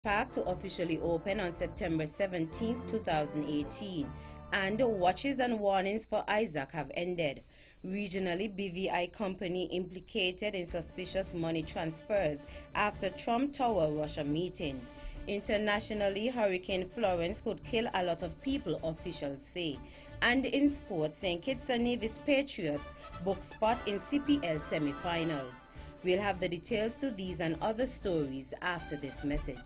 Park to officially open on September 17, 2018, and watches and warnings for Isaac have ended. Regionally, BVI company implicated in suspicious money transfers after Trump Tower Russia meeting. Internationally, Hurricane Florence could kill a lot of people, officials say. And in sports, St. Kitts and Nevis Patriots book spot in CPL semi-finals. We'll have the details to these and other stories after this message.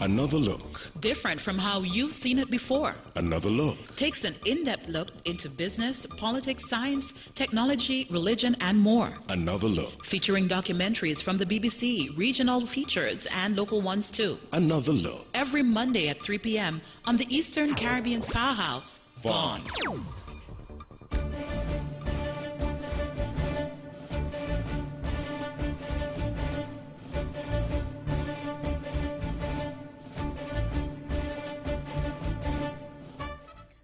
Another look. Different from how you've seen it before. Another look. Takes an in-depth look into business, politics, science, technology, religion, and more. Another look. Featuring documentaries from the BBC, regional features, and local ones too. Another look. Every Monday at 3 p.m. on the Eastern Caribbean's powerhouse, Vaughan.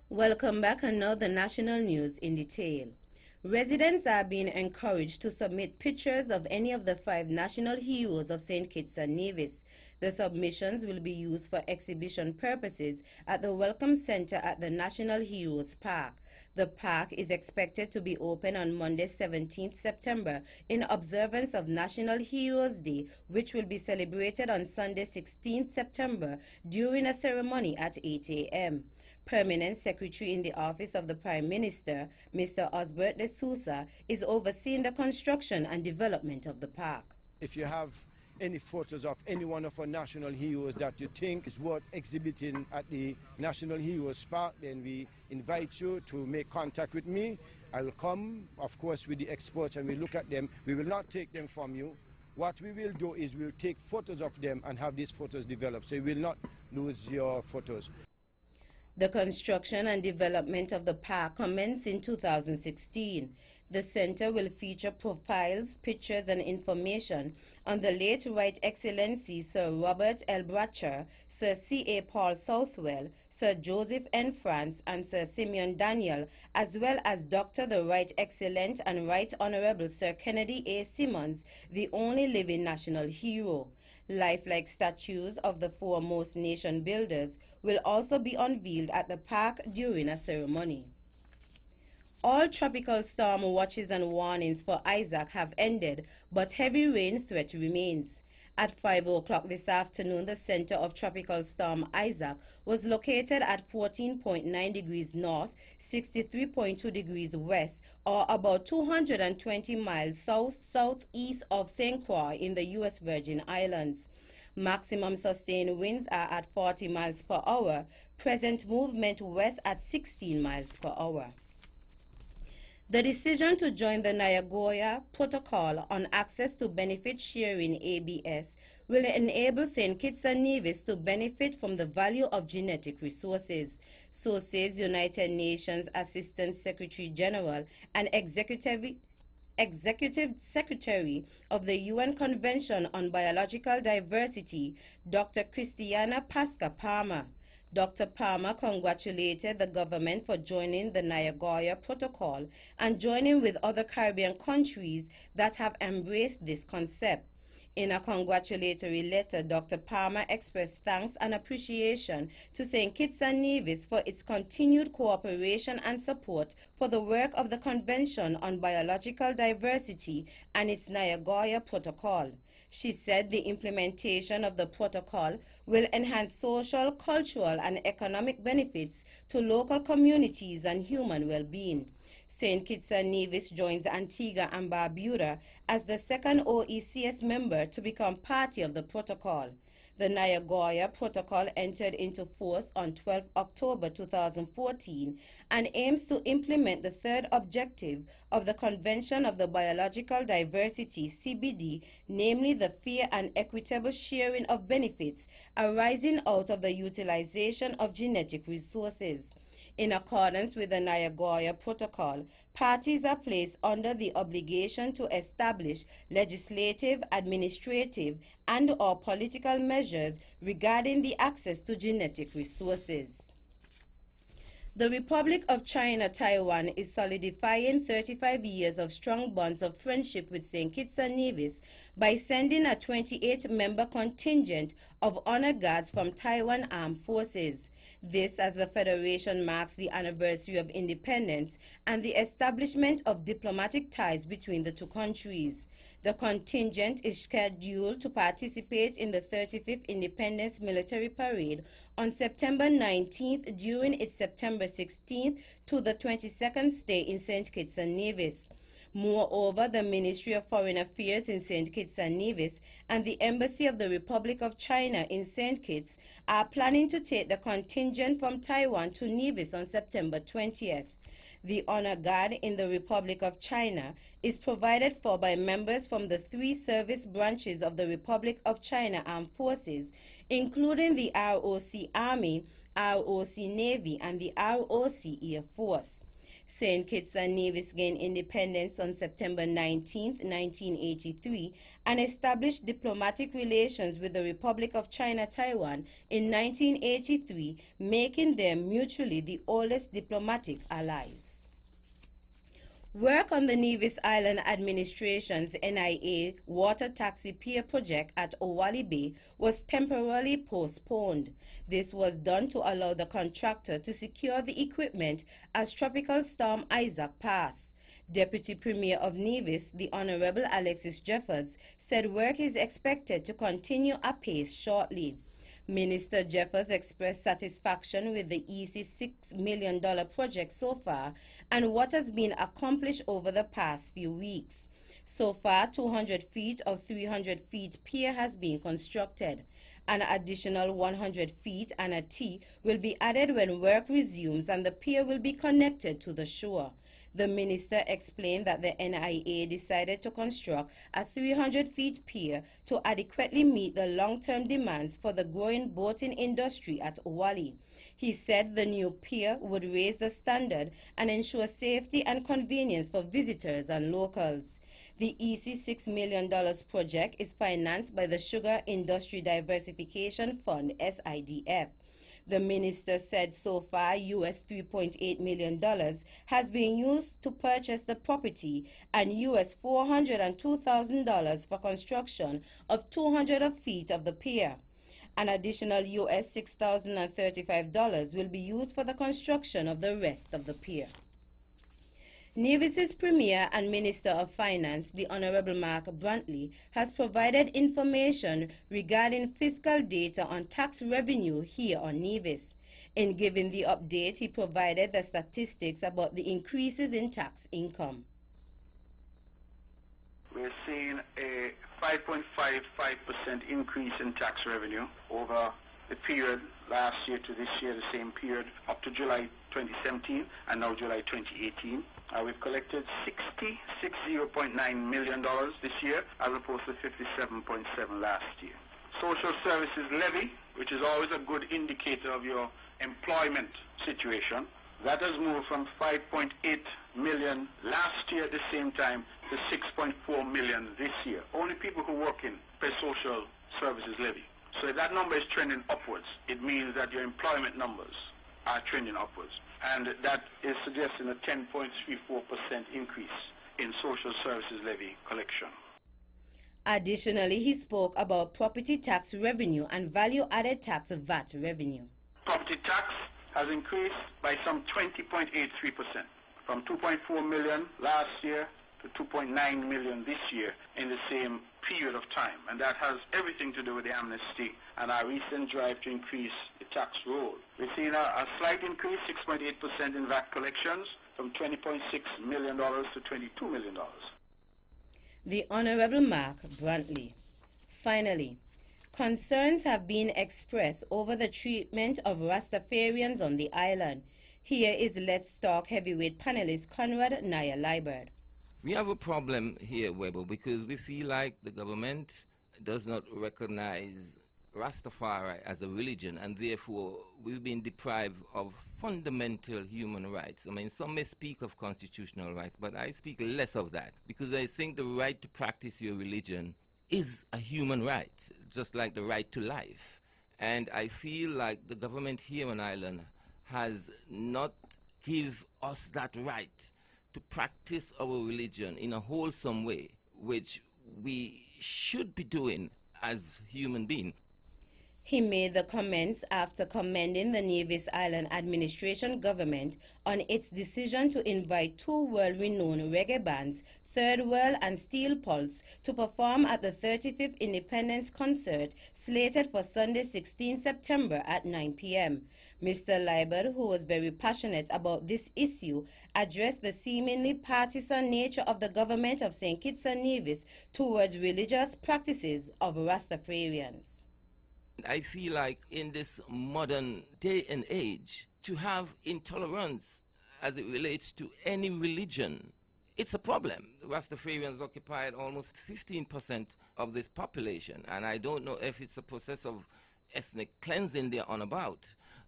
Welcome back, and now the national news in detail. Residents are being encouraged to submit pictures of any of the 5 national heroes of St. Kitts and Nevis. The submissions will be used for exhibition purposes at the Welcome Center at the National Heroes Park. The park is expected to be open on Monday, 17th September, in observance of National Heroes Day, which will be celebrated on Sunday, 16th September, during a ceremony at 8 a.m. Permanent Secretary in the Office of the Prime Minister, Mr. Osbert de Sousa, is overseeing the construction and development of the park. If you have any photos of any one of our national heroes that you think is worth exhibiting at the National Heroes Park, then we invite you to make contact with me. I will come, of course, with the experts, and we look at them. We will not take them from you. What we will do is we'll take photos of them and have these photos developed, so you will not lose your photos. The construction and development of the park commenced in 2016. The center will feature profiles, pictures, and information on the late Right Excellency Sir Robert L. Bratcher, Sir C.A. Paul Southwell, Sir Joseph N. France, and Sir Simeon Daniel, as well as Dr. the Right Excellent and Right Honorable Sir Kennedy A. Simmons, the only living national hero. Lifelike statues of the foremost nation builders will also be unveiled at the park during a ceremony. All tropical storm watches and warnings for Isaac have ended, but heavy rain threat remains. At 5 o'clock this afternoon, the center of Tropical Storm Isaac was located at 14.9 degrees north, 63.2 degrees west, or about 220 miles south-southeast of St. Croix in the U.S. Virgin Islands. Maximum sustained winds are at 40 miles per hour, present movement west at 16 miles per hour. The decision to join the Nagoya Protocol on Access to Benefit Sharing ABS will enable St. Kitts and Nevis to benefit from the value of genetic resources. So says United Nations Assistant Secretary General and Executive Secretary of the UN Convention on Biological Diversity, Dr. Christiana Pasca Palmer. Dr. Palmer congratulated the government for joining the Nagoya Protocol and joining with other Caribbean countries that have embraced this concept. In a congratulatory letter, Dr. Palmer expressed thanks and appreciation to St. Kitts and Nevis for its continued cooperation and support for the work of the Convention on Biological Diversity and its Nagoya Protocol. She said the implementation of the protocol will enhance social, cultural, and economic benefits to local communities and human well-being. St. Kitts and Nevis joins Antigua and Barbuda as the second OECS member to become party of the protocol. The Nagoya Protocol entered into force on 12 October 2014 and aims to implement the third objective of the Convention of the Biological Diversity, CBD, namely the fair and equitable sharing of benefits arising out of the utilization of genetic resources. In accordance with the Nagoya Protocol, parties are placed under the obligation to establish legislative, administrative, and/or political measures regarding the access to genetic resources. The Republic of China, Taiwan is solidifying 35 years of strong bonds of friendship with St. Kitts and Nevis by sending a 28-member contingent of honor guards from Taiwan Armed Forces. This as the Federation marks the anniversary of independence and the establishment of diplomatic ties between the two countries. The contingent is scheduled to participate in the 35th Independence Military Parade on September 19th during its September 16th to the 22nd stay in St. Kitts and Nevis. Moreover, the Ministry of Foreign Affairs in St. Kitts and Nevis and the Embassy of the Republic of China in St. Kitts are planning to take the contingent from Taiwan to Nevis on September 20th. The honor guard in the Republic of China is provided for by members from the 3 service branches of the Republic of China Armed Forces, including the ROC Army, ROC Navy, and the ROC Air Force. St. Kitts and Nevis gained independence on September 19, 1983, and established diplomatic relations with the Republic of China, Taiwan in 1983, making them mutually the oldest diplomatic allies. Work on the Nevis Island Administration's NIA water taxi pier project at Owali Bay was temporarily postponed. This was done to allow the contractor to secure the equipment as Tropical Storm Isaac passed. Deputy Premier of Nevis, the Honorable Alexis Jeffers, said work is expected to continue apace shortly. Minister Jeffers expressed satisfaction with the EC $6 million project so far and what has been accomplished over the past few weeks. So far, 200 feet of 300 feet pier has been constructed. An additional 100 feet and a T will be added when work resumes and the pier will be connected to the shore. The minister explained that the NIA decided to construct a 300 feet pier to adequately meet the long-term demands for the growing boating industry at Owali. He said the new pier would raise the standard and ensure safety and convenience for visitors and locals. The EC $6 million project is financed by the Sugar Industry Diversification Fund, SIDF. The minister said so far US $3.8 million has been used to purchase the property and US $402,000 for construction of 200 feet of the pier. An additional US $6,035 will be used for the construction of the rest of the pier. Nevis's Premier and Minister of Finance, the Honorable Mark Brantley, has provided information regarding fiscal data on tax revenue here on Nevis. In giving the update, he provided the statistics about the increases in tax income. We're seeing a 5.55% increase in tax revenue over the period last year to this year, the same period up to July 2017 and now July 2018. We've collected $60.9 million this year as opposed to $57.7 last year. Social services levy, which is always a good indicator of your employment situation, that has moved from 5.8 million last year at the same time to 6.4 million this year. Only people who work in pay social services levy. So if that number is trending upwards, it means that your employment numbers are trending upwards. And that is suggesting a 10.34% increase in social services levy collection. Additionally, he spoke about property tax revenue and value-added tax VAT revenue. Property tax has increased by some 20.83%, from 2.4 million last year to 2.9 million this year in the same period of time. And that has everything to do with the amnesty and our recent drive to increase the tax roll. We've seen a slight increase, 6.8% in VAT collections, from $20.6 million to $22 million. The Honorable Mark Brantley. Finally, concerns have been expressed over the treatment of Rastafarians on the island. Here is Let's Talk heavyweight panelist Conrad Naya-Liburd. We have a problem here, Weber, because we feel like the government does not recognize Rastafari as a religion, and therefore we've been deprived of fundamental human rights. I mean, some may speak of constitutional rights, but I speak less of that, because I think the right to practice your religion is a human right, just like the right to life. And I feel like the government here on Ireland has not give us that right to practice our religion in a wholesome way, which we should be doing as human beings. He made the comments after commending the Nevis Island Administration government on its decision to invite two world-renowned reggae bands, Third World and Steel Pulse, to perform at the 35th Independence Concert slated for Sunday 16 September at 9 p.m. Mr. Liebert, who was very passionate about this issue, addressed the seemingly partisan nature of the government of St. Kitts and Nevis towards religious practices of Rastafarians. I feel like in this modern day and age, to have intolerance as it relates to any religion, it's a problem. The Rastafarians occupied almost 15% of this population, and I don't know if it's a process of ethnic cleansing they're on about.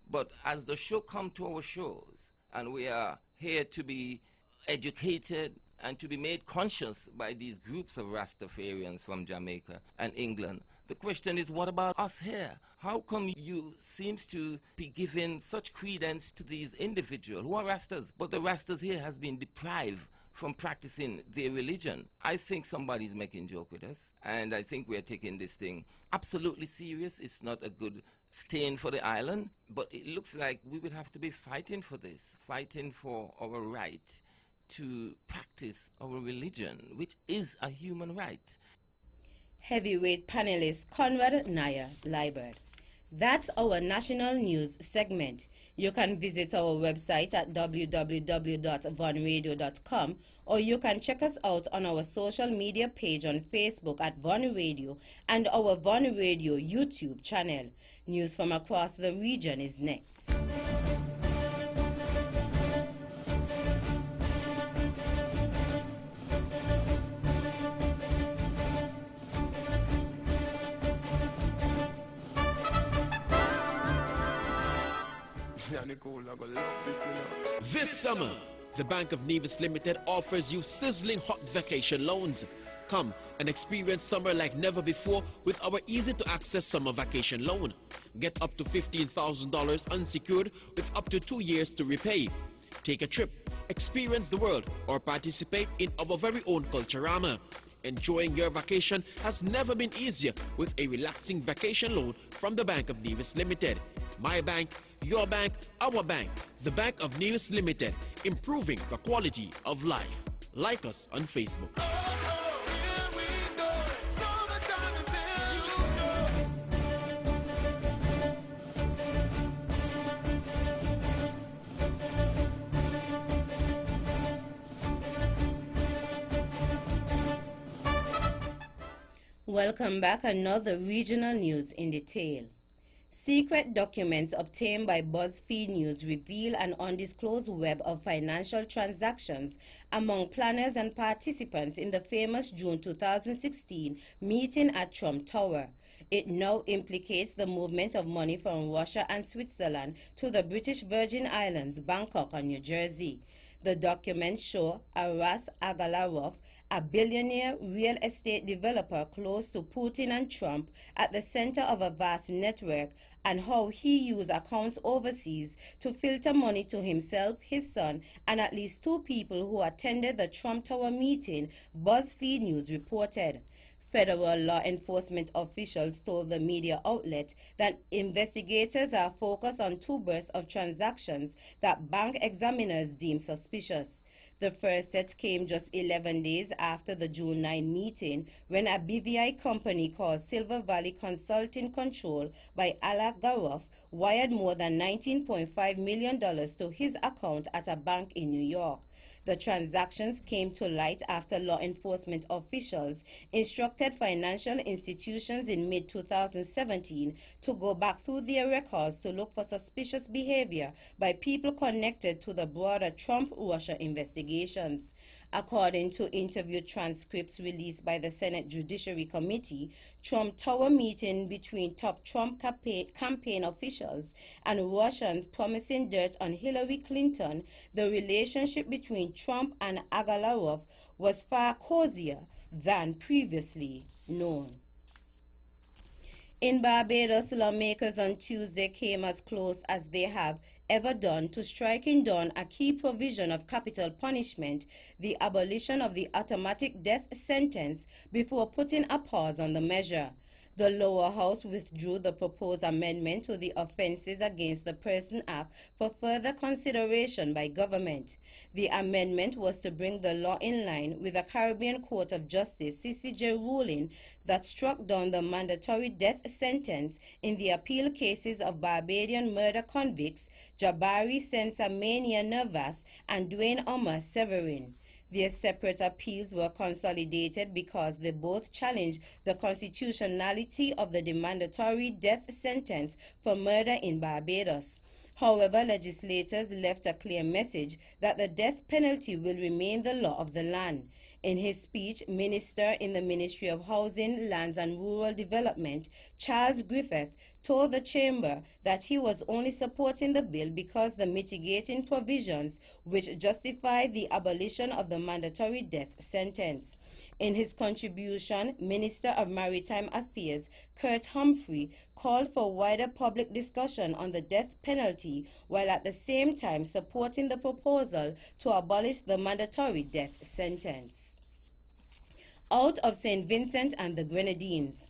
But as the show come to our shows, and we are here to be educated and to be made conscious by these groups of Rastafarians from Jamaica and England, the question is, what about us here? How come you seems to be giving such credence to these individuals who are Rastas, but the Rastas here has been deprived from practicing their religion? I think somebody's making joke with us, and I think we're taking this thing absolutely serious. It's not a good stain for the island, but it looks like we would have to be fighting for this, fighting for our right to practice our religion, which is a human right. Heavyweight panelist Conrad Nair Liebert. That's our national news segment. You can visit our website at www.vonradio.com, or you can check us out on our social media page on Facebook at Von Radio and our Von Radio YouTube channel. News from across the region is next. This summer, the Bank of Nevis Limited offers you sizzling hot vacation loans. Come and experience summer like never before with our easy-to-access summer vacation loan. Get up to $15,000 unsecured with up to 2 years to repay. Take a trip, experience the world, or participate in our very own Culturama. Enjoying your vacation has never been easier with a relaxing vacation loan from the Bank of Nevis Limited. My bank, your bank, our bank. The Bank of Nevis Limited, improving the quality of life. Like us on Facebook. Welcome back. Another regional news in detail. Secret documents obtained by BuzzFeed News reveal an undisclosed web of financial transactions among planners and participants in the famous June 2016 meeting at Trump Tower. It now implicates the movement of money from Russia and Switzerland to the British Virgin Islands, Bangkok, and New Jersey. The documents show Aras Agalarov, a billionaire real estate developer close to Putin and Trump, at the center of a vast network, and how he used accounts overseas to filter money to himself, his son, and at least 2 people who attended the Trump Tower meeting, BuzzFeed News reported. Federal law enforcement officials told the media outlet that investigators are focused on 2 bursts of transactions that bank examiners deemed suspicious. The first set came just 11 days after the June 9 meeting, when a BVI company called Silver Valley Consulting Control by Alak Garoff wired more than $19.5 million to his account at a bank in New York. The transactions came to light after law enforcement officials instructed financial institutions in mid-2017 to go back through their records to look for suspicious behavior by people connected to the broader Trump-Russia investigations. According to interview transcripts released by the Senate Judiciary Committee, Trump Tower meeting between top Trump campaign officials and Russians promising dirt on Hillary Clinton, the relationship between Trump and Agalarov was far cozier than previously known. In Barbados, lawmakers on Tuesday came as close as they have ever done to striking down a key provision of capital punishment, the abolition of the automatic death sentence, before putting a pause on the measure. The lower house withdrew the proposed amendment to the Offences Against the Person Act for further consideration by government. The amendment was to bring the law in line with the Caribbean Court of Justice (CCJ) ruling that struck down the mandatory death sentence in the appeal cases of Barbadian murder convicts Jabari Sensamania Nervas and Dwayne Omar Severin. Their separate appeals were consolidated because they both challenged the constitutionality of the mandatory death sentence for murder in Barbados. However, legislators left a clear message that the death penalty will remain the law of the land. In his speech, Minister in the Ministry of Housing, Lands and Rural Development, Charles Griffith, told the chamber that he was only supporting the bill because the mitigating provisions which justify the abolition of the mandatory death sentence. In his contribution, Minister of Maritime Affairs, Kurt Humphrey, called for wider public discussion on the death penalty while at the same time supporting the proposal to abolish the mandatory death sentence. Out of St. Vincent and the Grenadines.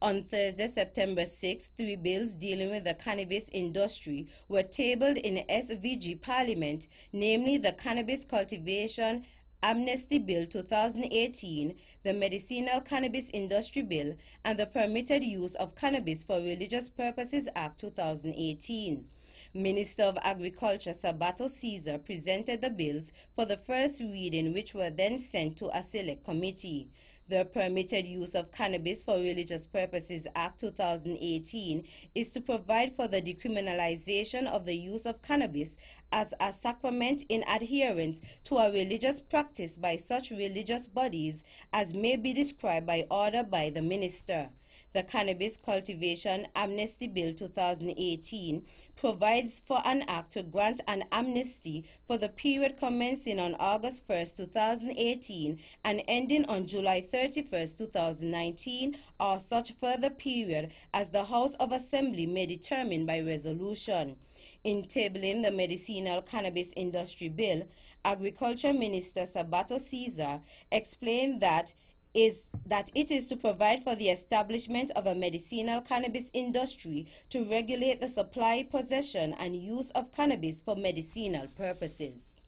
On Thursday, September 6, 3 bills dealing with the cannabis industry were tabled in SVG Parliament, namely the Cannabis Cultivation Amnesty Bill 2018, the Medicinal Cannabis Industry Bill, and the Permitted Use of Cannabis for Religious Purposes Act 2018. Minister of Agriculture Sabato Caesar presented the bills for the first reading, which were then sent to a select committee. The Permitted Use of Cannabis for Religious Purposes Act 2018 is to provide for the decriminalization of the use of cannabis as a sacrament in adherence to a religious practice by such religious bodies as may be described by order by the minister. The Cannabis Cultivation Amnesty Bill 2018 provides for an act to grant an amnesty for the period commencing on August 1, 2018 and ending on July 31, 2019, or such further period as the House of Assembly may determine by resolution. In tabling the Medicinal Cannabis Industry Bill, Agriculture Minister Sabato Caesar explained that it is to provide for the establishment of a medicinal cannabis industry to regulate the supply, possession, and use of cannabis for medicinal purposes.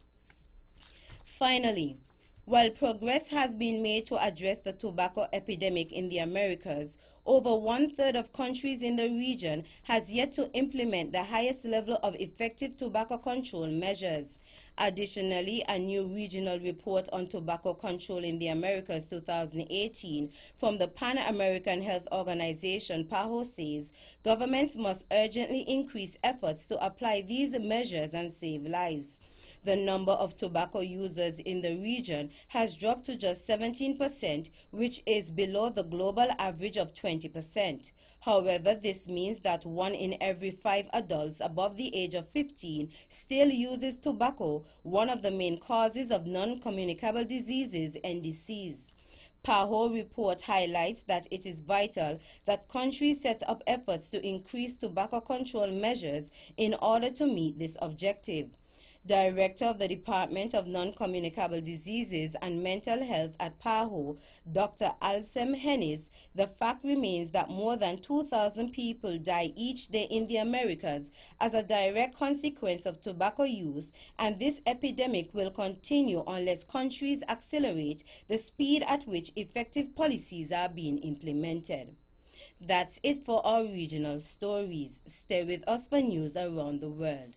Finally, while progress has been made to address the tobacco epidemic in the Americas, over 1/3 of countries in the region has yet to implement the highest level of effective tobacco control measures. Additionally, a new regional report on tobacco control in the Americas 2018 from the Pan-American Health Organization, PAHO, says governments must urgently increase efforts to apply these measures and save lives. The number of tobacco users in the region has dropped to just 17%, which is below the global average of 20%. However, this means that 1 in every 5 adults above the age of 15 still uses tobacco, one of the main causes of non-communicable diseases, NDCs. PAHO report highlights that it is vital that countries set up efforts to increase tobacco control measures in order to meet this objective. Director of the Department of Non-Communicable Diseases and Mental Health at PAHO, Dr. Alsem Hennis, the fact remains that more than 2,000 people die each day in the Americas as a direct consequence of tobacco use, and this epidemic will continue unless countries accelerate the speed at which effective policies are being implemented. That's it for our regional stories. Stay with us for news around the world.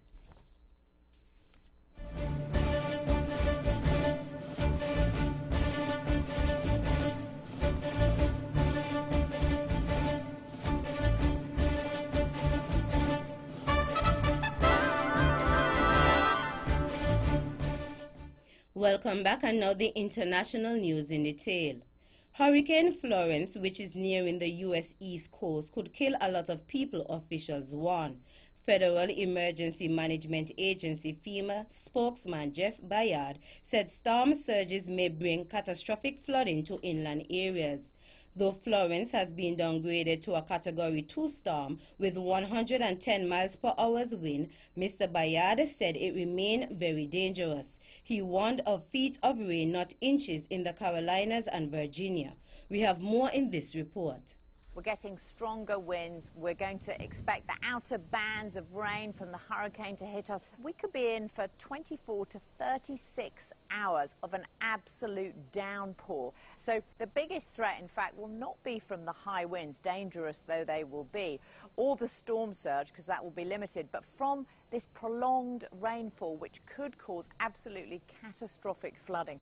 Welcome back, and now the international news in detail. Hurricane Florence, which is nearing the U.S. East Coast, could kill a lot of people, officials warn. Federal Emergency Management Agency FEMA spokesman Jeff Bayard said storm surges may bring catastrophic flooding to inland areas. Though Florence has been downgraded to a Category 2 storm with 110 miles per hour wind, Mr. Bayard said it remained very dangerous. He warned of feet of rain, not inches, in the Carolinas and Virginia. We have more in this report. We're getting stronger winds. We're going to expect the outer bands of rain from the hurricane to hit us. We could be in for 24 to 36 hours of an absolute downpour. So the biggest threat, in fact, will not be from the high winds, dangerous though they will be, or the storm surge, because that will be limited, but from this prolonged rainfall, which could cause absolutely catastrophic flooding.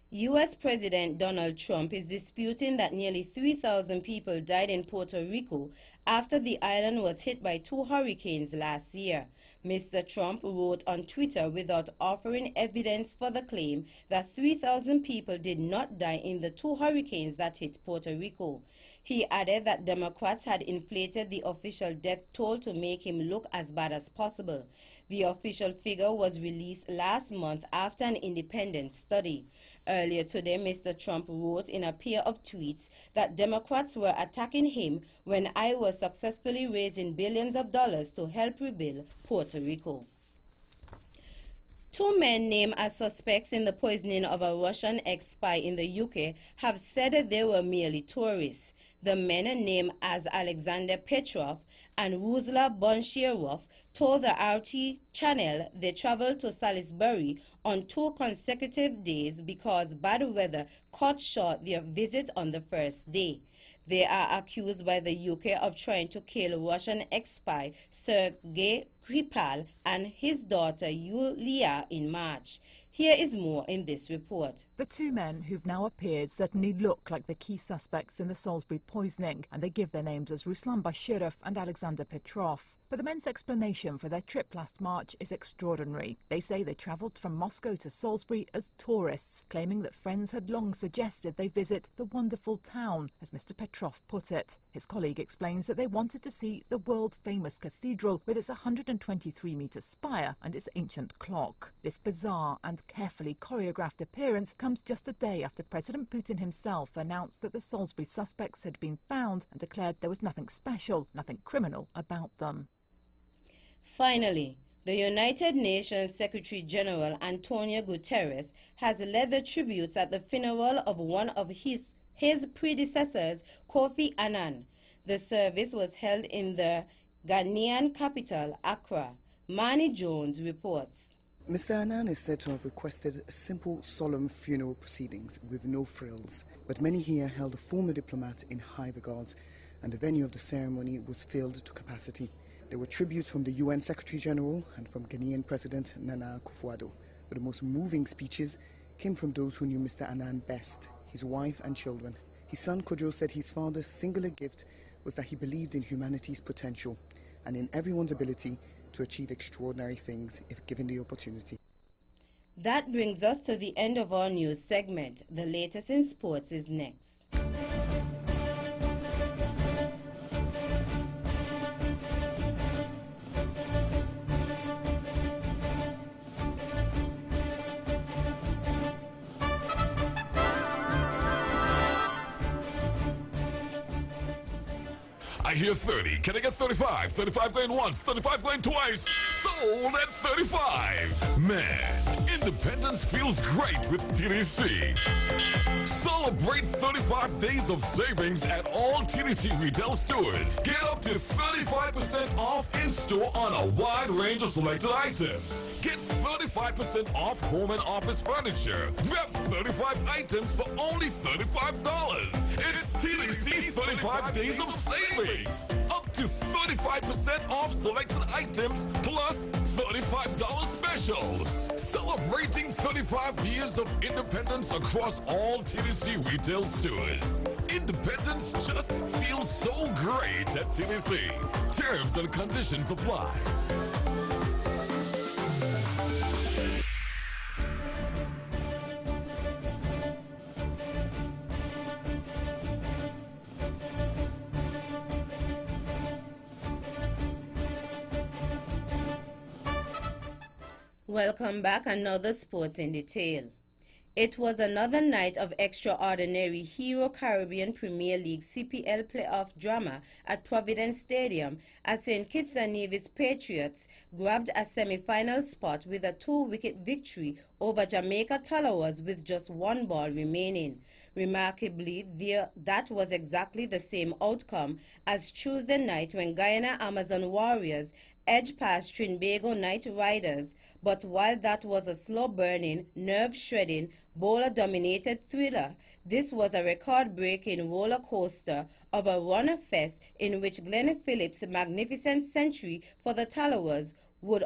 U.S. President Donald Trump is disputing that nearly 3,000 people died in Puerto Rico after the island was hit by 2 hurricanes last year. Mr. Trump wrote on Twitter without offering evidence for the claim that 3,000 people did not die in the 2 hurricanes that hit Puerto Rico. He added that Democrats had inflated the official death toll to make him look as bad as possible. The official figure was released last month after an independent study. Earlier today, Mr. Trump wrote in a pair of tweets that Democrats were attacking him when I was successfully raising billions of dollars to help rebuild Puerto Rico. 2 men named as suspects in the poisoning of a Russian ex-spy in the UK have said that they were merely tourists. The men, named as Alexander Petrov and Ruslan Boncherov, told the RT channel they traveled to Salisbury on 2 consecutive days because bad weather cut short their visit on the first day. They are accused by the UK of trying to kill Russian ex-spy Sergei Skripal and his daughter Yulia in March. Here is more in this report. The 2 men who've now appeared certainly look like the key suspects in the Salisbury poisoning, and they give their names as Ruslan Boncherov and Alexander Petrov. But the men's explanation for their trip last March is extraordinary. They say they travelled from Moscow to Salisbury as tourists, claiming that friends had long suggested they visit the wonderful town, as Mr. Petrov put it. His colleague explains that they wanted to see the world-famous cathedral with its 123-metre spire and its ancient clock. This bizarre and carefully choreographed appearance comes just a day after President Putin himself announced that the Salisbury suspects had been found and declared there was nothing special, nothing criminal about them. Finally, the United Nations Secretary General Antonio Guterres has led the tributes at the funeral of one of his predecessors, Kofi Annan. The service was held in the Ghanaian capital, Accra. Manny Jones reports. Mr. Annan is said to have requested simple, solemn funeral proceedings with no frills, but many here held a former diplomat in high regards, and the venue of the ceremony was filled to capacity. There were tributes from the UN Secretary General and from Ghanaian President Nana Akufo-Addo, but the most moving speeches came from those who knew Mr. Annan best, his wife and children. His son Kojo said his father's singular gift was that he believed in humanity's potential and in everyone's ability to achieve extraordinary things if given the opportunity. That brings us to the end of our news segment. The latest in sports is next. I hear 30. Can I get 35? 35 going once, 35 going twice. Sold at 35. Man, independence feels great with TDC. Celebrate 35 days of savings at all TDC retail stores. Get up to 35% off in-store on a wide range of selected items. Get 35% off home and office furniture. Grab 35 items for only $35. It's TDC 35 days of savings. Up to 35% off selected items plus $35 specials. Celebrating 35 years of independence across all TDC retail stores. Independence just feels so great at TDC. Terms and conditions apply. Welcome back, another sports in detail. It was another night of extraordinary Hero Caribbean Premier League CPL playoff drama at Providence Stadium as St. Kitts and Nevis Patriots grabbed a semi-final spot with a 2-wicket victory over Jamaica Tallawahs with just 1 ball remaining. Remarkably, that was exactly the same outcome as Tuesday night when Guyana Amazon Warriors edged past Trinbago Knight Riders. But while that was a slow-burning, nerve-shredding, bowler-dominated thriller, this was a record-breaking roller coaster of a run-fest in which Glenn Phillips' magnificent century for the Tallawahs would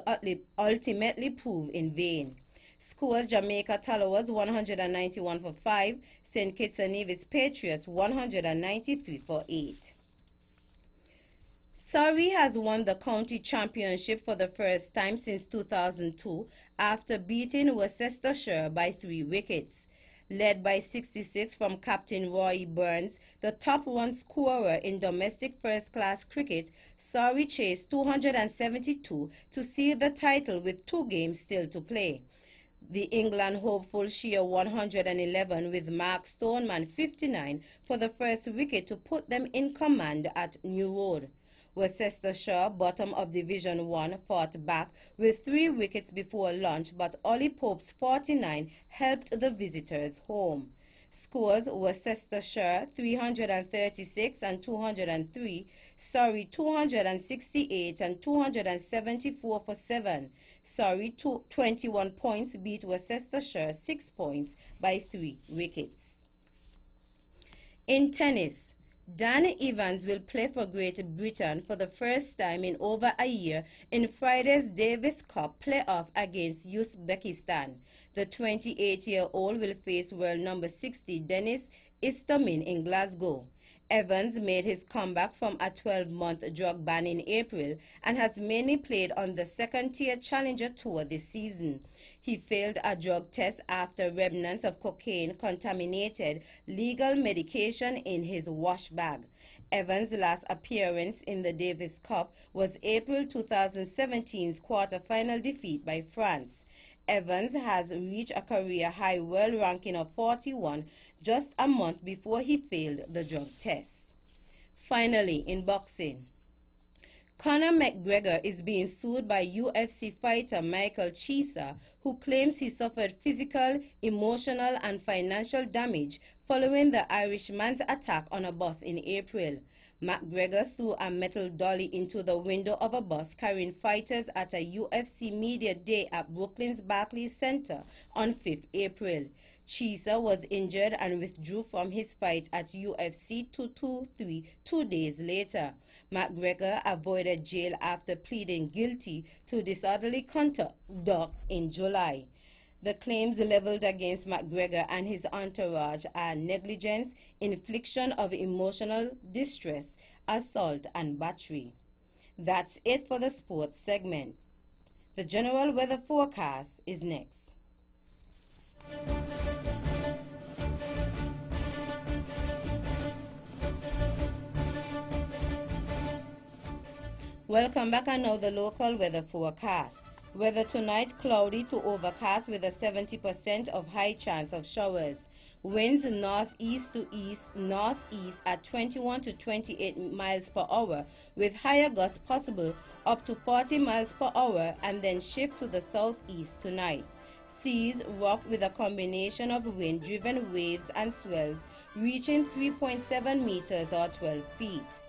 ultimately prove in vain. Scores: Jamaica Tallawahs 191 for 5, St. Kitts and Nevis Patriots 193 for 8. Surrey has won the county championship for the first time since 2002 after beating Worcestershire by 3 wickets. Led by 66 from captain Roy Burns, the top run scorer in domestic first-class cricket, Surrey chased 272 to seal the title with 2 games still to play. The England hopeful sheer 111 with Mark Stoneman 59 for the first wicket to put them in command at New Road. Worcestershire, bottom of Division 1, fought back with 3 wickets before lunch, but Ollie Pope's 49 helped the visitors home. Scores: Worcestershire 336 and 203, Surrey 268 and 274 for 7. Surrey 21 points beat Worcestershire 6 points by 3 wickets. In tennis, Dan Evans will play for Great Britain for the first time in over a year in Friday's Davis Cup playoff against Uzbekistan. The 28-year-old will face world number 60 Denis Istomin in Glasgow. Evans made his comeback from a 12-month drug ban in April and has mainly played on the second-tier Challenger Tour this season. He failed a drug test after remnants of cocaine contaminated legal medication in his wash bag. Evans' last appearance in the Davis Cup was April 2017's quarter-final defeat by France. Evans has reached a career-high world ranking of 41 just a month before he failed the drug test. Finally, in boxing, Conor McGregor is being sued by UFC fighter Michael Chiesa, who claims he suffered physical, emotional, and financial damage following the Irishman's attack on a bus in April. McGregor threw a metal dolly into the window of a bus carrying fighters at a UFC media day at Brooklyn's Barclays Center on 5th April. Chiesa was injured and withdrew from his fight at UFC 223 2 days later. McGregor avoided jail after pleading guilty to disorderly conduct in July. The claims leveled against McGregor and his entourage are negligence, infliction of emotional distress, assault, and battery. That's it for the sports segment. The general weather forecast is next. Welcome back, and now the local weather forecast. Weather tonight: cloudy to overcast with a 70% of high chance of showers. Winds northeast to east northeast at 21 to 28 miles per hour with higher gusts possible up to 40 miles per hour, and then shift to the southeast tonight. Seas rough with a combination of wind-driven waves and swells reaching 3.7 meters or 12 feet.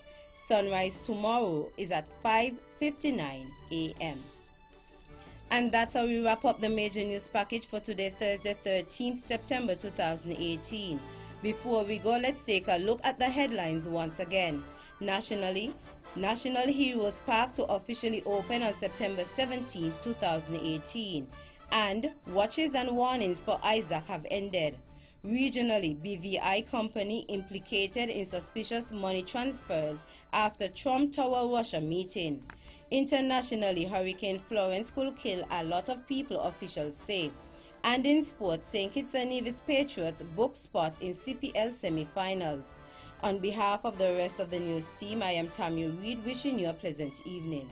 Sunrise tomorrow is at 5:59 a.m. And that's how we wrap up the major news package for today, Thursday, 13th September 2018. Before we go, let's take a look at the headlines once again. Nationally, National Heroes Park to officially open on September 17, 2018. And watches and warnings for Isaac have ended. Regionally, BVI company implicated in suspicious money transfers after Trump Tower Russia meeting. Internationally, Hurricane Florence could kill a lot of people, officials say. And in sports, St. Kitts and Nevis Patriots book spot in CPL semi-finals. On behalf of the rest of the news team, I am Tammy Reed, wishing you a pleasant evening.